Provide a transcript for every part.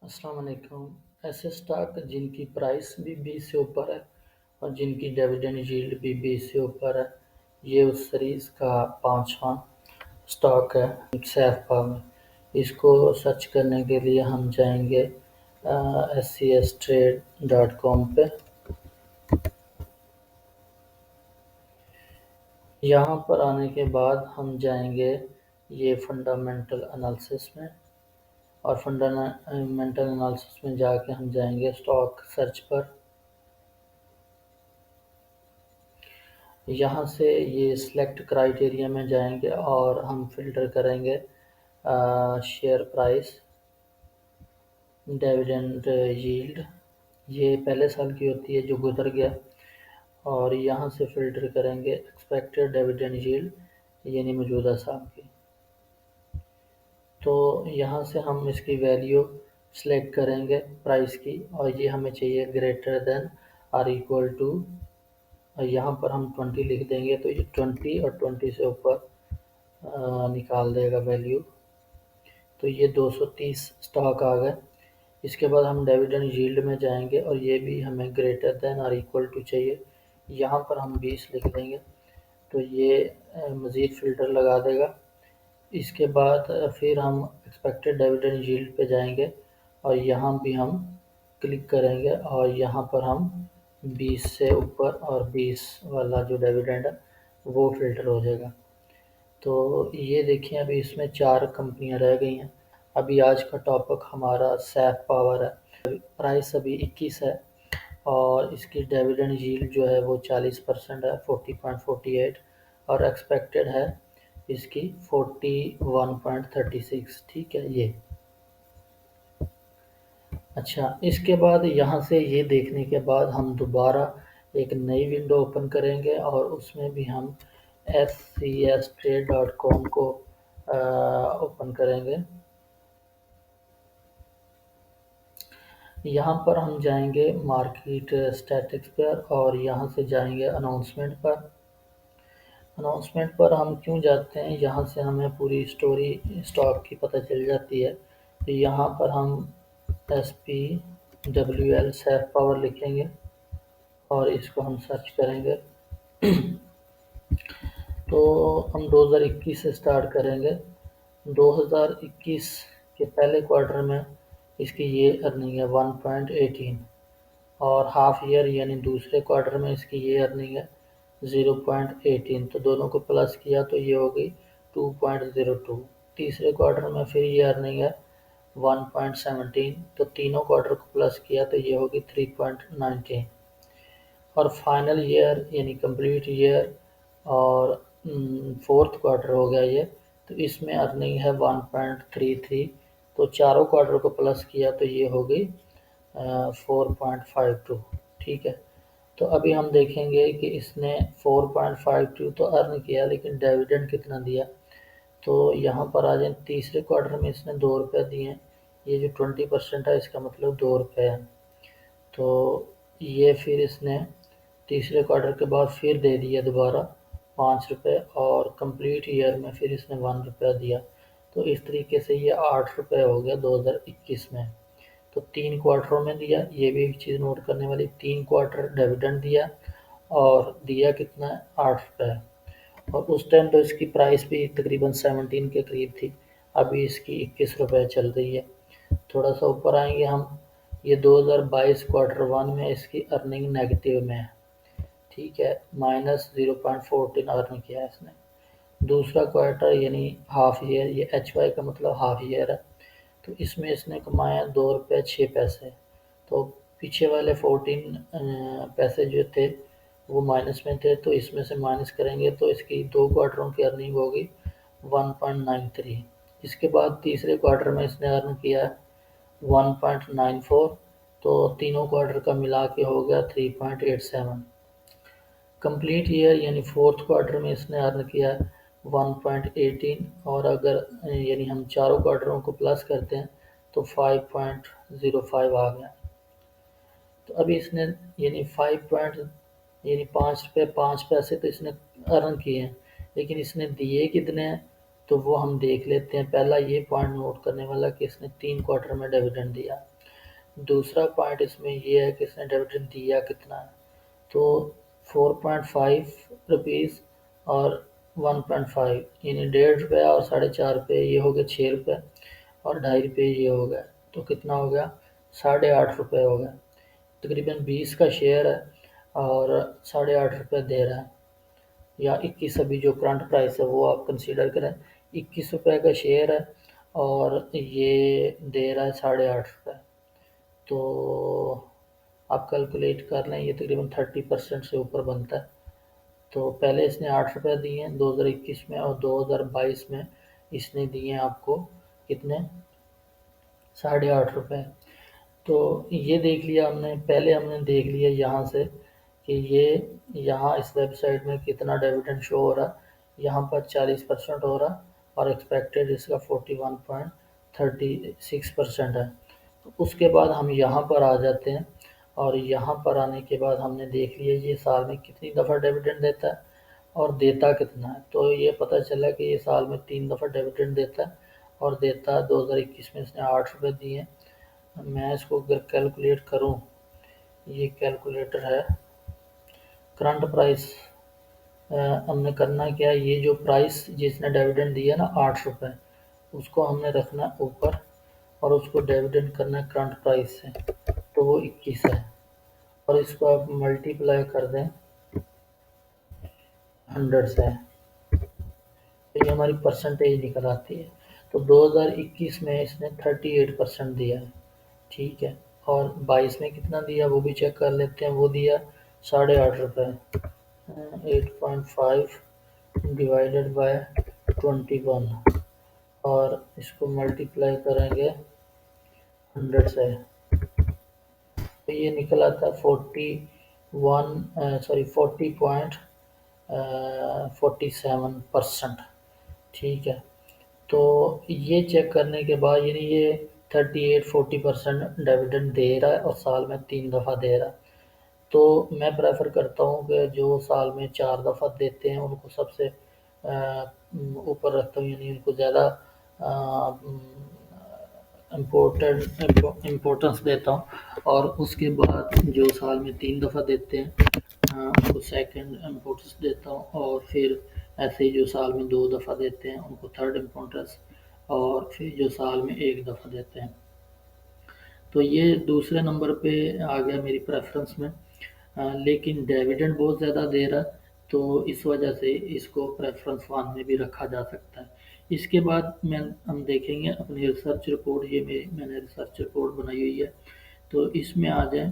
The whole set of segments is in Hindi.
अस्सलाम वालेकुम। ऐसे स्टॉक जिनकी प्राइस भी 20 से ऊपर है और जिनकी डिविडेंड यील्ड भी 20 से ऊपर है, ये उस सीरीज़ का पांचवा स्टॉक है सैफपा में। इसको सर्च करने के लिए हम जाएंगे SCStrade.com पे। यहाँ पर आने के बाद हम जाएंगे ये फंडामेंटल एनालिसिस में, और फंडामेंटल एनालिसिस में जाके हम जाएंगे स्टॉक सर्च पर। यहाँ से ये सिलेक्ट क्राइटेरिया में जाएंगे और हम फिल्टर करेंगे शेयर प्राइस, डिविडेंड यील्ड, ये पहले साल की होती है जो गुजर गया, और यहाँ से फिल्टर करेंगे एक्सपेक्टेड डिविडेंड यील्ड, यानी मौजूदा साल की। तो यहाँ से हम इसकी वैल्यू सेलेक्ट करेंगे प्राइस की, और ये हमें चाहिए greater than or equal to, यहाँ पर हम 20 लिख देंगे तो ये 20 और 20 से ऊपर निकाल देगा वैल्यू। तो ये 230 स्टॉक आ गए। इसके बाद हम डिविडेंड यील्ड में जाएंगे और ये भी हमें ग्रेटर देन और इक्वल टू चाहिए, यहाँ पर हम 20 लिख देंगे तो ये मज़ीद फ़िल्टर लगा देगा। इसके बाद फिर हम एक्सपेक्टेड डिविडेंड यील्ड पे जाएंगे और यहाँ भी हम क्लिक करेंगे और यहाँ पर हम 20 से ऊपर और 20 वाला जो डिविडेंड है वो फ़िल्टर हो जाएगा। तो ये देखिए अभी इसमें 4 कंपनियां रह गई हैं। अभी आज का टॉपिक हमारा सैफ पावर है। प्राइस अभी 21 है और इसकी डिविडेंड यील्ड जो है वो 40% है, 40.48, और एक्सपेक्टेड है इसकी 41.36। ठीक है ये। अच्छा, इसके बाद यहाँ से ये देखने के बाद हम दोबारा एक नई विंडो ओपन करेंगे और उसमें भी हम SCStrade.com को ओपन करेंगे। यहाँ पर हम जाएंगे मार्केट स्टैटिक्स पर और यहाँ से जाएंगे अनाउंसमेंट पर। अनाउंसमेंट पर हम क्यों जाते हैं, यहाँ से हमें पूरी स्टोरी स्टॉक की पता चल जाती है। तो यहाँ पर हम SPWL सैफ पावर लिखेंगे और इसको हम सर्च करेंगे। तो हम 2021 से स्टार्ट करेंगे। 2021 के पहले क्वार्टर में इसकी ये अर्निंग है 1.18, और हाफ ईयर यानी दूसरे क्वार्टर में इसकी ये अर्निंग है 0.18। तो दोनों को प्लस किया तो ये हो गई 2.02। तीसरे क्वार्टर में फिर ये अर्निंग है 1.17, तो तीनों क्वार्टर को प्लस किया तो ये होगी 3.19। और फाइनल ईयर यानी कंप्लीट ईयर और फोर्थ क्वार्टर हो गया ये, तो इसमें अर्निंग है 1.33। तो चारों क्वार्टर को प्लस किया तो ये हो गई 4.52। ठीक है। तो अभी हम देखेंगे कि इसने 4.52 तो अर्न किया, लेकिन डिविडेंड कितना दिया। तो यहाँ पर आ जाए, तीसरे क्वार्टर में इसने 2 रुपये दिए हैं। ये जो 20% है इसका मतलब 2 रुपये है। तो ये फिर इसने तीसरे क्वार्टर के बाद फिर दे दिया दोबारा 5 रुपये, और कंप्लीट ईयर में फिर इसने 1 रुपया दिया। तो इस तरीके से ये 8 रुपये हो गया 2021 में। तो 3 क्वार्टरों में दिया, ये भी एक चीज़ नोट करने वाली, 3 क्वार्टर डिविडेंड दिया और दिया कितना है 8 रुपये। और उस टाइम तो इसकी प्राइस भी तकरीबन 17 के करीब थी, अभी इसकी 21 रुपये चल रही है। थोड़ा सा ऊपर आएंगे हम, ये 2022 क्वार्टर 1 में इसकी अर्निंग नेगेटिव में है। ठीक है, -0.14 अर्न किया है इसने। दूसरा क्वार्टर यानी हाफ ईयर, ये HY का मतलब हाफ ईयर है, तो इसमें इसने कमाया 2 रुपये 6 पैसे। तो पीछे वाले 14 पैसे जो थे वो माइनस में थे, तो इसमें से माइनस करेंगे तो इसकी 2 क्वार्टरों की अर्निंग होगी 1.93। इसके बाद तीसरे क्वार्टर में इसने अर्न किया 1.94, तो तीनों क्वार्टर का मिला के हो गया 3.87। कंप्लीट ईयर यानी फोर्थ क्वार्टर में इसने अर्न किया 1.18, और अगर यानी हम चारों क्वार्टरों को प्लस करते हैं तो 5.05 आ गया। तो अभी इसने यानी 5 रुपये 5 पैसे तो इसने अर्न किए हैं, लेकिन इसने दिए कितने हैं तो वो हम देख लेते हैं। पहला ये पॉइंट नोट करने वाला कि इसने 3 क्वार्टर में डिविडेंड दिया। दूसरा पॉइंट इसमें ये है कि इसने डिविडेंड दिया कितना है, तो 4.5 रुपीज़ और 1.5 यानी 1.5 रुपये और 4.5 रुपये, ये हो गए 6 रुपये, और 2.5 रुपये ये हो गया, तो कितना हो गया, 8.5 रुपये हो गया। तकरीबन 20 का शेयर है और 8.5 रुपये दे रहा है, या 21 अभी जो करंट प्राइस है वो आप कंसीडर करें। 21 रुपये का शेयर है और ये दे रहा है 8.5 रुपये, तो आप कैलकुलेट कर लें, ये तकरीबन 30% से ऊपर बनता है। तो पहले इसने 8 रुपये दिए हैं 2021 में, और 2022 में इसने दिए हैं आपको कितने, 8.5 रुपये। तो ये देख लिया हमने, पहले हमने देख लिया यहाँ से कि ये यहाँ इस वेबसाइट में कितना डिविडेंड शो हो रहा, यहाँ पर 40% हो रहा और एक्सपेक्टेड इसका 41.36% है। तो उसके बाद हम यहाँ पर आ जाते हैं, और यहाँ पर आने के बाद हमने देख लिया ये साल में कितनी दफ़ा डिविडेंड देता है और देता कितना है। तो ये पता चला कि ये साल में 3 दफ़ा डिविडेंड देता है, और देता है 2021 में इसने 8 रुपये दिए। मैं इसको अगर कैलकुलेट करूं, ये कैलकुलेटर है करंट प्राइस, हमने करना क्या है, ये जो प्राइस जिसने डिविडेंड दिया ना 8 रुपये, उसको हमने रखना ऊपर और उसको डिविडेंड करना है करंट प्राइस से, तो वो 21 है, और इसको आप मल्टीप्लाई कर दें 100 से, तो ये हमारी परसेंटेज निकल आती है। तो 2021 में इसने 38% दिया है, ठीक है, और 22 में कितना दिया वो भी चेक कर लेते हैं, वो दिया 8.5 रुपये, 8.5 डिवाइडेड बाय 21, और इसको मल्टीप्लाई करेंगे 100 से, तो ये निकल आता है 40.47%, ठीक है। तो ये चेक करने के बाद यानी ये 38-40% डिविडेंड दे रहा है और साल में 3 दफ़ा दे रहा है। तो मैं प्रेफर करता हूँ कि जो साल में 4 दफ़ा देते हैं उनको सबसे ऊपर रखता हूँ, यानी उनको ज़्यादा इम्पोर्टेंस देता हूँ, और उसके बाद जो साल में 3 दफ़ा देते हैं उनको सेकंड इम्पोर्टेंस देता हूँ, और फिर ऐसे ही जो साल में 2 दफ़ा देते हैं उनको थर्ड इम्पोर्टेंस, और फिर जो साल में 1 दफ़ा देते हैं। तो ये दूसरे नंबर पे आ गया मेरी प्रेफरेंस में, लेकिन डिविडेंड बहुत ज़्यादा दे रहा है, तो इस वजह से इसको प्रेफरेंस 1 में भी रखा जा सकता है। इसके बाद हम देखेंगे अपनी रिसर्च रिपोर्ट, ये मैंने रिसर्च रिपोर्ट बनाई हुई है, तो इसमें आ जाएं,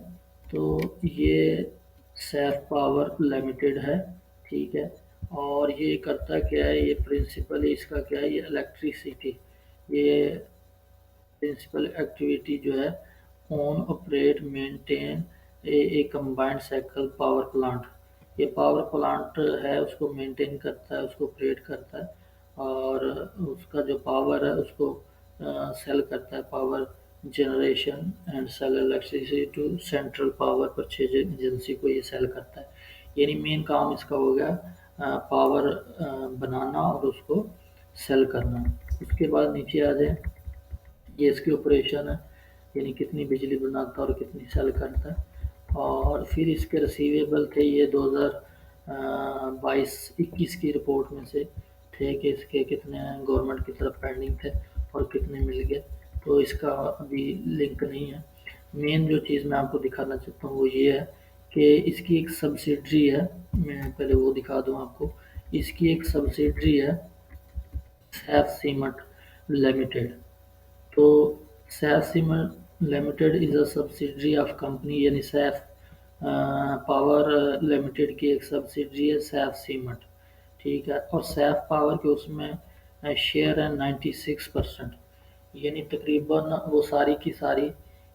तो ये सैफ पावर लिमिटेड है, ठीक है, और ये करता क्या है, ये प्रिंसिपल इसका क्या है, ये इलेक्ट्रिसिटी, ये प्रिंसिपल एक्टिविटी जो है, ओन ऑपरेट मेंटेन ए कंबाइंड साइकिल पावर प्लांट, ये पावर प्लांट है उसको मेंटेन करता है, उसको ऑपरेट करता है, और उसका जो पावर है उसको सेल करता है, power generation and sell electricity to central power purchase agency को ये सेल करता है। यानी मेन काम इसका हो गया पावर बनाना और उसको सेल करना। उसके बाद नीचे आ जाए, ये इसकी ऑपरेशन है, यानी कितनी बिजली बनाता है और कितनी सेल करता है, और फिर इसके रिसीवेबल थे ये 2022-21 की रिपोर्ट में से थे कि इसके कितने गवर्नमेंट की तरफ पेंडिंग थे और कितने मिल गए, तो इसका अभी लिंक नहीं है। मेन जो चीज़ मैं आपको दिखाना चाहता हूँ वो ये है कि इसकी एक सब्सिडरी है, मैं पहले वो दिखा दूँ आपको। इसकी एक सब्सिडरी है सैफ सीमेंट लिमिटेड, तो Saif cement limited is a subsidiary of company, यानी सैफ पावर लिमिटेड की एक सब्सिडरी है सैफ सीमेंट, ठीक है, और सैफ पावर के उसमें शेयर है 96%, यानी तकरीबन वो सारी की सारी,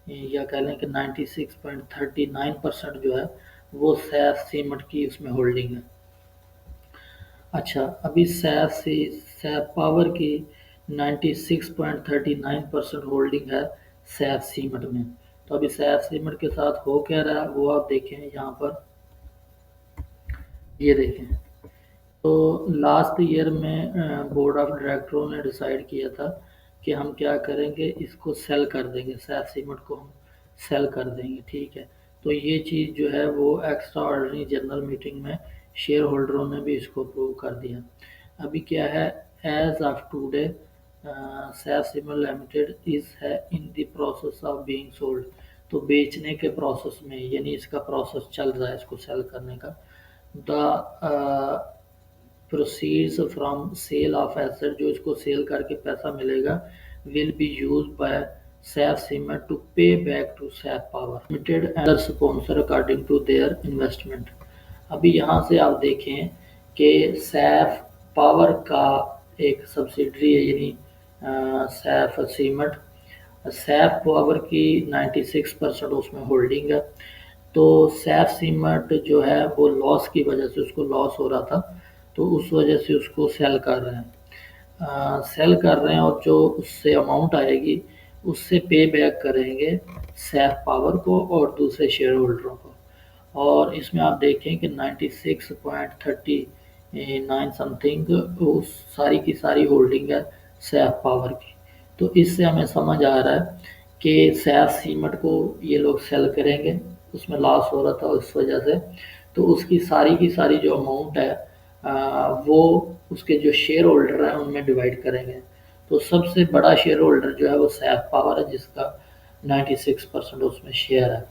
या कह लें कि 96.39% जो है वो सैफ सीमेंट की उसमें होल्डिंग है। अच्छा, अभी सैफ पावर की 96.39% होल्डिंग है सैफ सीमेंट में। तो अभी सैफ सीमेंट के साथ हो क्या रहा है वो आप देखें यहाँ पर, ये देखें। तो लास्ट ईयर में बोर्ड ऑफ डायरेक्टरों ने डिसाइड किया था कि हम क्या करेंगे, इसको सेल कर देंगे, सैफ सीमेंट को हम सेल कर देंगे, ठीक है। तो ये चीज़ जो है वो एक्स्ट्रा ऑर्डिनरी जनरल मीटिंग में शेयर होल्डरों ने भी इसको अप्रूव कर दिया। अभी क्या है, as of today Saif cement limited is है in the process of being sold. तो बेचने के प्रोसेस में, यानी इसका प्रोसेस चल रहा है इसको सेल करने का। The proceeds from sale of asset, जो इसको सेल करके पैसा मिलेगा, will be use by Saif cement to pay back to Saif power limited and sponsor according to their investment. अभी यहाँ से आप देखें कि सैफ पावर का एक सब्सिडरी है, यानी सैफ सीमेंट। सैफ पावर की 96% उसमें होल्डिंग है। तो सैफ सीमेंट जो है वो लॉस की वजह से, उसको लॉस हो रहा था, तो उस वजह से उसको सेल कर रहे हैं, सेल कर रहे हैं, और जो उससे अमाउंट आएगी उससे पे बैक करेंगे सैफ पावर को और दूसरे शेयर होल्डरों को। और इसमें आप देखें कि 96.39 समथिंग उस सारी की सारी होल्डिंग है सैफ पावर की। तो इससे हमें समझ आ रहा है कि सैफ सीमेंट को ये लोग सेल करेंगे, उसमें लॉस हो रहा था उस वजह से, तो उसकी सारी की सारी जो अमाउंट है वो उसके जो शेयर होल्डर हैं उनमें डिवाइड करेंगे। तो सबसे बड़ा शेयर होल्डर जो है वो सैफ पावर है, जिसका 96% उसमें शेयर है।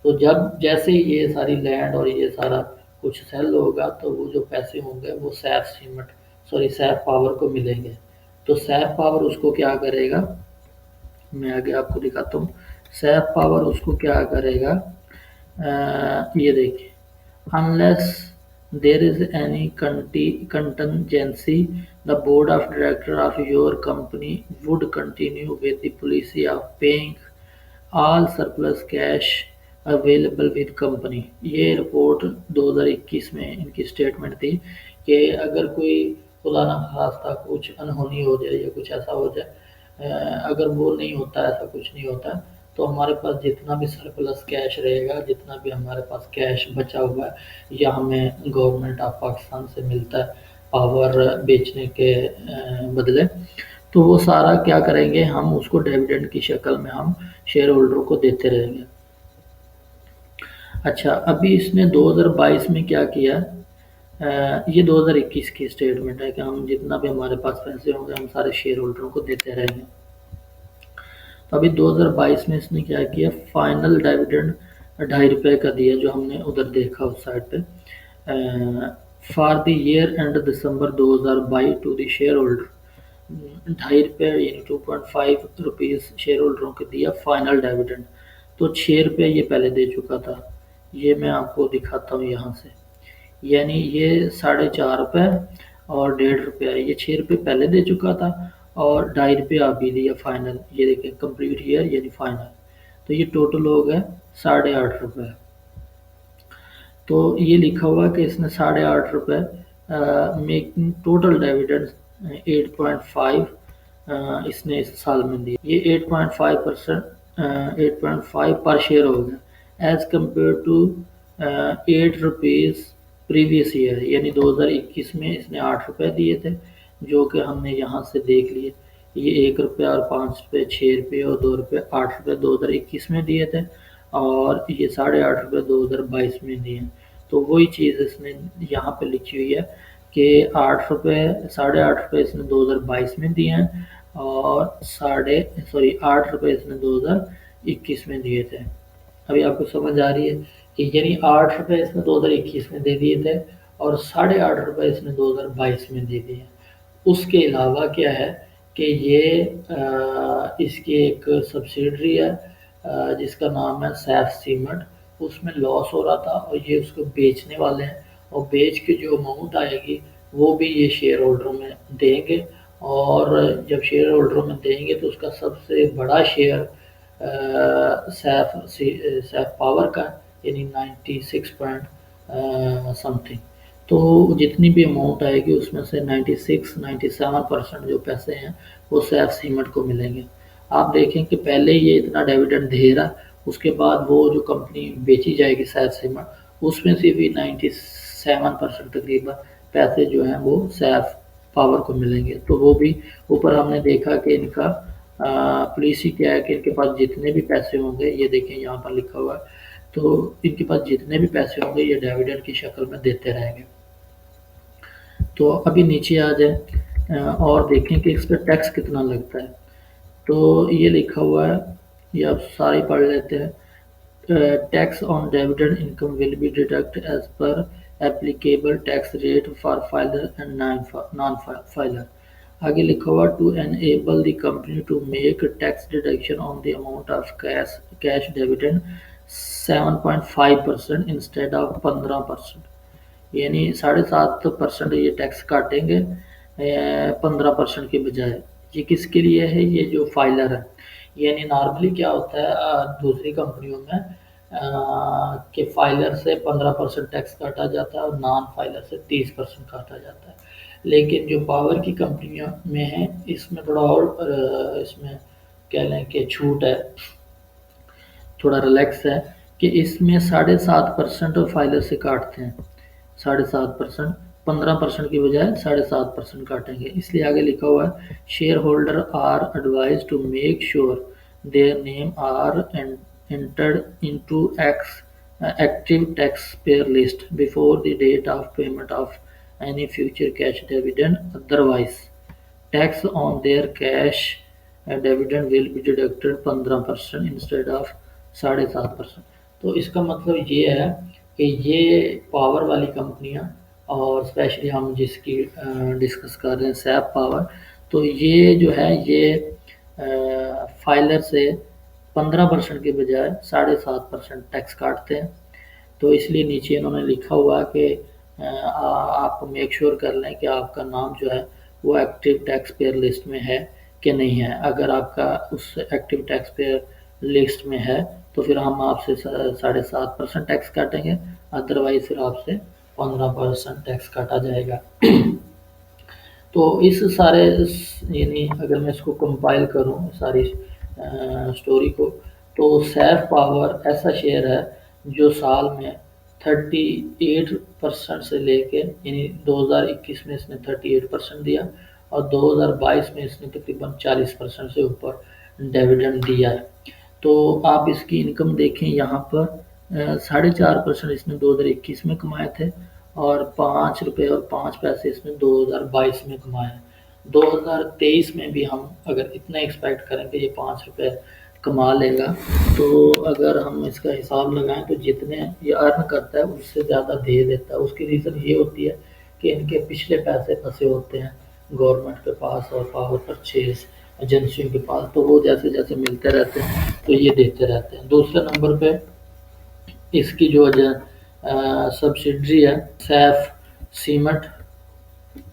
तो जब जैसे ये सारी लैंड और ये सारा कुछ सेल होगा, तो वो जो पैसे होंगे वो Saif cement, sorry Saif power को मिलेंगे। तो सैफ पावर उसको क्या करेगा, मैं आगे आपको दिखाता हूँ। सैफ पावर उसको क्या करेगा, ये देखिए, unless there is any contingency the board of director of your company would continue with the policy of paying all surplus cash available with company. ये रिपोर्ट 2021 में इनकी स्टेटमेंट थी कि अगर कोई खुदा ना खास्ता कुछ अनहोनी हो जाए या कुछ ऐसा हो जाए, अगर वो नहीं होता, ऐसा कुछ नहीं होता, तो हमारे पास जितना भी सरप्लस कैश रहेगा, जितना भी हमारे पास कैश बचा हुआ है या हमें गवर्नमेंट ऑफ पाकिस्तान से मिलता है पावर बेचने के बदले, तो वो सारा क्या करेंगे, हम उसको डिविडेंड की शक्ल में हम शेयर होल्डरों को देते रहेंगे। अच्छा, अभी इसने 2022 में क्या किया, ये 2021 की स्टेटमेंट है कि हम जितना भी हमारे पास पैसे होंगे हम सारे शेयर होल्डरों को देते रहेंगे। तो अभी 2022 में इसने क्या किया, फाइनल डिविडेंड ₹2.5 का दिया, जो हमने उधर देखा उस साइड पे, for the year end December 2022 to the shareholder. ₹2.5 यानी ₹2.5 शेयर होल्डरों को दिया फाइनल डिविडेंड। तो ₹6 ये पहले दे चुका था, ये मैं आपको दिखाता हूँ यहाँ से, यानी ये ₹4.5 और ₹1.5 ये ₹6 पहले दे चुका था, और ₹2.5 अभी दिया फाइनल। ये देखिए कंप्लीट ईयर यानी फाइनल, तो ये टोटल हो गया ₹8.5। तो ये लिखा हुआ है कि इसने ₹8.5 मेकिंग टोटल डिविडेंड 8.5 इसने इस साल में दिया। ये 8.5%, 8.5 पर शेयर हो गया, as compare to ₹8 previous year, यानी 2021 में इसने ₹8 दिए थे, जो कि हमने यहाँ से देख लिए। ये ₹1 और ₹5, ₹6 और ₹2, ₹8 2021 में दिए थे, और ये ₹8.5 2022 में दिए। तो वही चीज़ इसने यहाँ पे लिखी हुई है कि ₹8.5 इसने 2022 में दिए हैं, और ₹8 इसने 2021 में दिए थे। अभी आपको समझ आ रही है कि यानी ₹8 इसने 2021 में दे दिए थे, और ₹8.5 इसने 2022 में दे दिए। उसके अलावा क्या है कि ये इसकी एक सब्सिडरी है जिसका नाम है सैफ सीमेंट, उसमें लॉस हो रहा था, और ये उसको बेचने वाले हैं, और बेच के जो अमाउंट आएगी वो भी ये शेयर होल्डरों में देंगे। और जब शेयर होल्डरों में देंगे तो उसका सबसे बड़ा शेयर सैफ पावर का, यानी 96 पॉइंट समथिंग। तो जितनी भी अमाउंट आएगी उसमें से 97% जो पैसे हैं वो सैफ सीमेंट को मिलेंगे। आप देखें कि पहले ये इतना डिविडेंड दे रहा, उसके बाद वो जो कंपनी बेची जाएगी सैफ सीमेंट, उसमें से भी 97% तकरीबन पैसे जो हैं वो सैफ पावर को मिलेंगे। तो वो भी ऊपर हमने देखा कि इनका पॉलिसी क्या है कि इनके पास जितने भी पैसे होंगे, ये देखें यहाँ पर लिखा हुआ है, तो इनके पास जितने भी पैसे होंगे ये डिविडेंड की शक्ल में देते रहेंगे। तो अभी नीचे आ जाए और देखें कि इस पर टैक्स कितना लगता है। तो ये लिखा हुआ है, ये आप सारी पढ़ लेते हैं। Tax on dividend income will be deducted as per applicable tax rate for filer and non-filer. आगे लिखा हुआ to enable the company to make tax deduction on the amount of cash dividend 7.5% instead of 15%, यानी 7.5% ये टैक्स काटेंगे 15% के बजाय। ये किसके लिए है? ये जो फाइलर है। यानी नॉर्मली क्या होता है दूसरी कंपनियों में कि फाइलर से 15% टैक्स काटा जाता है और नॉन फाइलर से 30% काटा जाता है। लेकिन जो पावर की कंपनियों में है इसमें थोड़ा और इसमें कह लें कि छूट है, थोड़ा रिलैक्स है कि इसमें 7.5% फाइलर से काटते हैं। 7.5%, 15% की बजाय 7.5% काटेंगे। इसलिए आगे लिखा हुआ है shareholder are advise to make sure their name are entered into active taxpayer list before the date of payment of any future cash dividend. Otherwise, tax on their cash dividend will be deducted 15% instead of 7.5%। तो इसका मतलब ये है कि ये पावर वाली कंपनियां और स्पेशली हम जिसकी डिस्कस कर रहे हैं सैप पावर, तो ये जो है ये फाइलर से 15% के बजाय 7.5% टैक्स काटते हैं। तो इसलिए नीचे इन्होंने लिखा हुआ कि आप मेक श्योर कर लें कि आपका नाम जो है वो एक्टिव टैक्स पेयर लिस्ट में है कि नहीं है। अगर आपका उस एक्टिव टैक्स पेयर लिस्ट में है तो फिर हम आपसे 7.5% टैक्स काटेंगे, अदरवाइज फिर आपसे 15% टैक्स काटा जाएगा। तो इस सारे यानी अगर मैं इसको कंपाइल करूँ सारी स्टोरी को, तो सैफ पावर ऐसा शेयर है जो साल में 38% से लेके यानी 2021 में इसने 38% दिया और 2022 में इसने तकरीबन 40% से ऊपर डिविडेंड दिया है। तो आप इसकी इनकम देखें यहाँ पर 4.5% इसने 2021 में कमाए थे और 5 रुपये और 5 पैसे इसने 2022 में कमाए। 2023 में भी हम अगर इतना एक्सपेक्ट करें कि ये 5 रुपये कमा लेगा, तो अगर हम इसका हिसाब लगाएं तो जितने ये अर्न करता है उससे ज़्यादा दे देता है। उसकी रीज़न ये होती है कि इनके पिछले पैसे फंसे होते हैं गवर्नमेंट के पास और पावर परचेज एजेंसियों के पास, तो वो जैसे जैसे मिलते रहते हैं तो ये देते रहते हैं। दूसरे नंबर पे इसकी जो सब्सिडरी है सीमेंट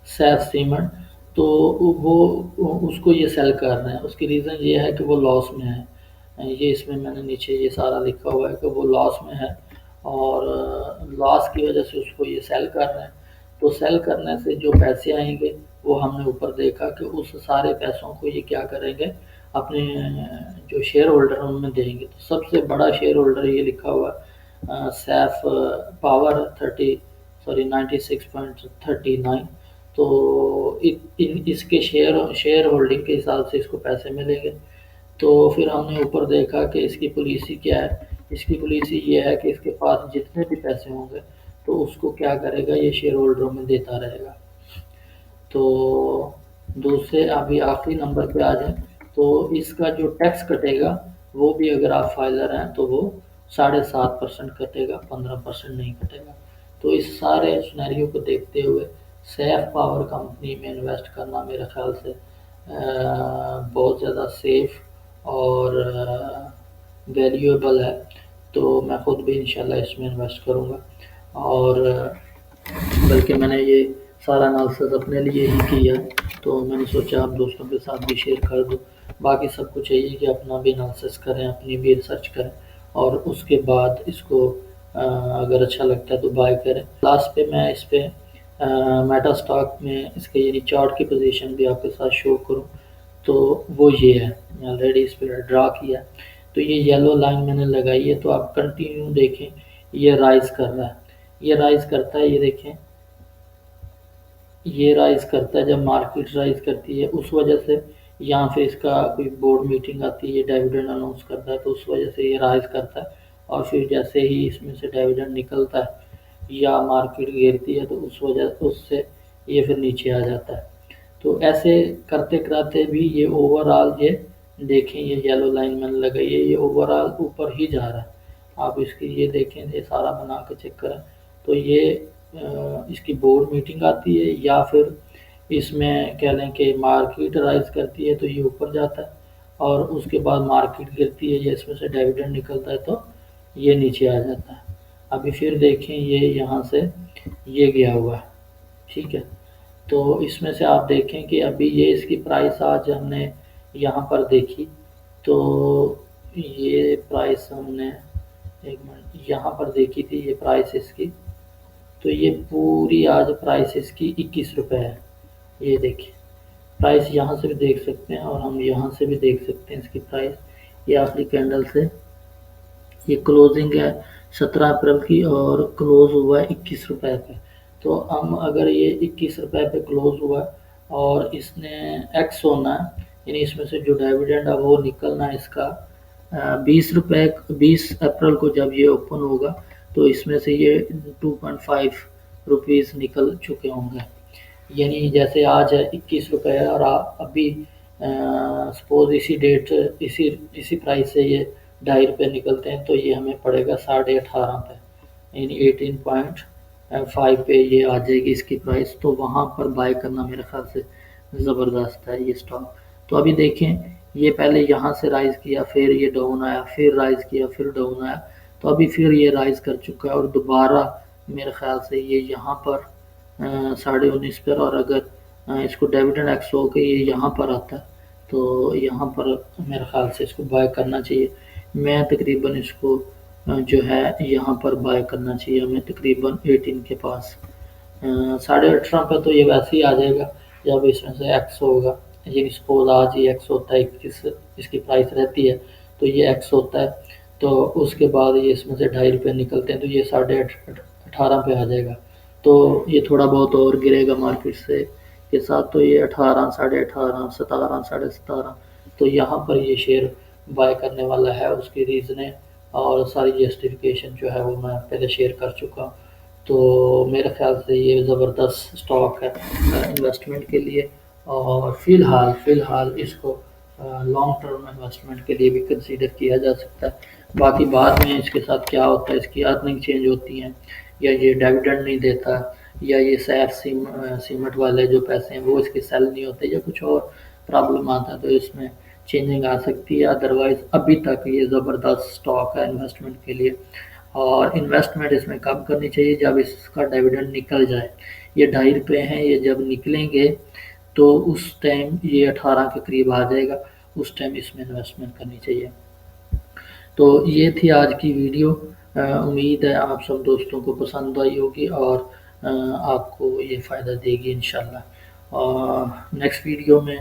सैफ सीमेंट, तो वो उसको ये सेल कर रहे हैं। उसकी रीज़न ये है कि वो लॉस में है। ये इसमें मैंने नीचे ये सारा लिखा हुआ है कि वो लॉस में है और लॉस की वजह से उसको ये सेल कर रहे हैं। तो सेल करने से जो पैसे आएंगे वो हमने ऊपर देखा कि उस सारे पैसों को ये क्या करेंगे अपने जो शेयर होल्डर हैं उनमें देंगे। तो सबसे बड़ा शेयर होल्डर ये लिखा हुआ सैफ पावर 96.39। तो इसके शेयर होल्डिंग के हिसाब से इसको पैसे मिलेंगे। तो फिर हमने ऊपर देखा कि इसकी पॉलिसी क्या है। इसकी पॉलिसी ये है कि इसके पास जितने भी पैसे होंगे तो उसको क्या करेगा ये शेयर होल्डरों में देता रहेगा। तो दूसरे अभी आखिरी नंबर पे आ जाए, तो इसका जो टैक्स कटेगा वो भी अगर आप फाइलर हैं तो वो 7.5% कटेगा, 15% नहीं कटेगा। तो इस सारे सिनेरियो को देखते हुए सैफ पावर कंपनी में इन्वेस्ट करना मेरे ख्याल से बहुत ज़्यादा सेफ और वैल्यूएबल है। तो मैं ख़ुद भी इंशाल्लाह इसमें इन्वेस्ट करूँगा और बल्कि मैंने ये सारा एनालिसिस अपने लिए ही किया, तो मैंने सोचा आप दोस्तों के साथ भी शेयर कर दूँ। बाकी सबको चाहिए कि अपना भी एनालिसिस करें, अपनी भी रिसर्च करें और उसके बाद इसको अगर अच्छा लगता है तो बाय करें। लास्ट पे मैं इस पे मेटा स्टॉक में इसके यानी चार्ट की पोजीशन भी आपके साथ शो करूँ, तो वो ये है। मैं ऑलरेडी इस पर ड्रा किया, तो ये येलो लाइन मैंने लगाई है। तो आप कंटिन्यू देखें ये राइज कर रहा है, ये राइज करता है, ये देखें ये राइज करता है। जब मार्केट राइज करती है उस वजह से या फिर इसका कोई बोर्ड मीटिंग आती है, ये डिविडेंड अनाउंस करता है तो उस वजह से ये राइज करता है, और फिर जैसे ही इसमें से डिविडेंड निकलता है या मार्केट गिरती है तो उस वजह उससे ये फिर नीचे आ जाता है। तो ऐसे करते कराते भी ये ओवरऑल ये देखें, ये येलो लाइन मैंने लगाई है, ये ओवरऑल ऊपर ही जा रहा है। आप इसकी ये देखें, ये सारा बना के चेक करें तो ये इसकी बोर्ड मीटिंग आती है या फिर इसमें कह लें कि मार्केट राइज करती है तो ये ऊपर जाता है, और उसके बाद मार्केट गिरती है या इसमें से डिविडेंड निकलता है तो ये नीचे आ जाता है। अभी फिर देखें, ये यहाँ से ये गया हुआ है, ठीक है। तो इसमें से आप देखें कि अभी ये इसकी प्राइस आज हमने यहाँ पर देखी, तो ये प्राइस हमने एक मिनट यहाँ पर देखी थी, ये प्राइस इसकी, तो ये पूरी आज प्राइस इसकी 21 रुपये है। ये देखिए प्राइस यहाँ से भी देख सकते हैं और हम यहाँ से भी देख सकते हैं इसकी प्राइस। ये आखिरी कैंडल से ये क्लोजिंग है 17 अप्रैल की और क्लोज हुआ है 21 रुपये पे। तो हम अगर ये 21 रुपये पे क्लोज हुआ है और इसने एक्स होना है, यानी इसमें से जो डिविडेंड है वो निकलना है इसका 20 रुपये, 20 अप्रैल को जब ये ओपन होगा तो इसमें से ये 2.5 रुपीज़ निकल चुके होंगे। यानी जैसे आज है 21 रुपये और अभी सपोज इसी डेट इसी इसी प्राइस से ये 2.5 रुपये निकलते हैं तो ये हमें पड़ेगा 18.5 पे, यानी 18.5 पे ये आ जाएगी इसकी प्राइस। तो वहाँ पर बाय करना मेरे ख्याल से ज़बरदस्त है ये स्टॉक। तो अभी देखें, ये पहले यहाँ से राइज़ किया, फिर ये डाउन आया, फिर राइज़ किया, फिर डाउन आया, तो अभी फिर ये राइज़ कर चुका है और दोबारा मेरे ख्याल से ये यहाँ पर 19.5 पर, और अगर इसको डिविडेंड एक्स हो के ये यहाँ पर आता है तो यहाँ पर मेरे ख्याल से इसको बाय करना चाहिए। मैं तकरीबन इसको जो है यहाँ पर बाय करना चाहिए हमें तकरीबन 18 के पास। 18.5 पे तो ये वैसे ही आ जाएगा जब इसमें से एक्स होगा, यानी सपोज आज ये एक्स होता है, इसकी प्राइस रहती है तो ये एक्स होता है, तो उसके बाद ये इसमें से 2.5 रुपये निकलते हैं तो ये 18.5 पे आ जाएगा। तो ये थोड़ा बहुत और गिरेगा मार्केट से के साथ, तो ये 18, 18.5, 17, 17.5, तो यहाँ पर ये शेयर बाय करने वाला है। उसकी रीज़नें और सारी जस्टिफिकेशन जो है वो मैं पहले शेयर कर चुका हूँ। तो मेरे ख्याल से ये ज़बरदस्त स्टॉक है इन्वेस्टमेंट के लिए, और फ़िलहाल इसको लॉन्ग टर्म इन्वेस्टमेंट के लिए भी कंसीडर किया जा सकता है। बाकी बाद में इसके साथ क्या होता है, इसकी अर्निंग चेंज होती हैं या ये डिविडेंड नहीं देता, या ये सैफ सीमेंट वाले जो पैसे हैं वो इसके सेल नहीं होते, या कुछ और प्रॉब्लम आता है तो इसमें चेंजिंग आ सकती है। अदरवाइज़ अभी तक ये ज़बरदस्त स्टॉक है इन्वेस्टमेंट के लिए, और इन्वेस्टमेंट इसमें कब करनी चाहिए, जब इसका डिविडेंड निकल जाए। ये 2.5 रुपये हैं, ये जब निकलेंगे तो उस टाइम ये 18 के करीब आ जाएगा, उस टाइम इसमें इन्वेस्टमेंट करनी चाहिए। तो ये थी आज की वीडियो। उम्मीद है आप सब दोस्तों को पसंद आई होगी और आपको ये फ़ायदा देगी इंशाल्लाह। और नेक्स्ट वीडियो में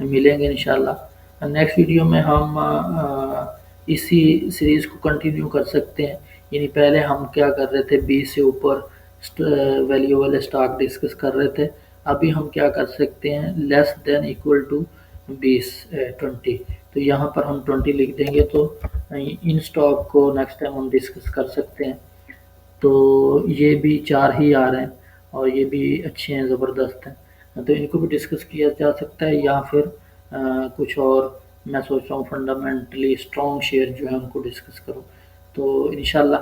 मिलेंगे इंशाल्लाह। नेक्स्ट वीडियो में हम इसी सीरीज़ को कंटिन्यू कर सकते हैं, यानी पहले हम क्या कर रहे थे, 20 से ऊपर वैल्यू वाले स्टॉक डिस्कस कर रहे थे। अभी हम क्या कर सकते हैं, लेस देन इक्वल टू 20 20, तो यहाँ पर हम 20 लिख देंगे तो इन स्टॉक को नेक्स्ट टाइम हम डिस्कस कर सकते हैं। तो ये भी 4 ही आ रहे हैं और ये भी अच्छे हैं, ज़बरदस्त हैं, तो इनको भी डिस्कस किया जा सकता है। या फिर कुछ और मैं सोच रहा हूँ फंडामेंटली स्ट्रॉन्ग शेयर जो है उनको डिस्कस करूँ। तो इंशाल्लाह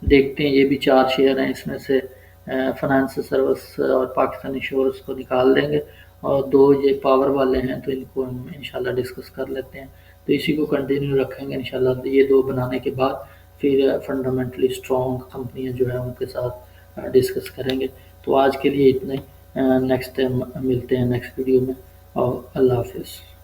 देखते हैं, ये भी 4 शेयर हैं, इसमें से फाइनेंशियल सर्विस और पाकिस्तान इंश्योरेंस को निकाल देंगे, और 2 ये पावर वाले हैं तो इनको हम इंशाल्लाह डिस्कस कर लेते हैं। तो इसी को कंटिन्यू रखेंगे इंशाल्लाह। ये 2 बनाने के बाद फिर फंडामेंटली स्ट्रॉन्ग कंपनियां जो है उनके साथ डिस्कस करेंगे। तो आज के लिए इतना ही, नेक्स्ट टाइम मिलते हैं नेक्स्ट वीडियो में, और अल्लाह हाफिज़।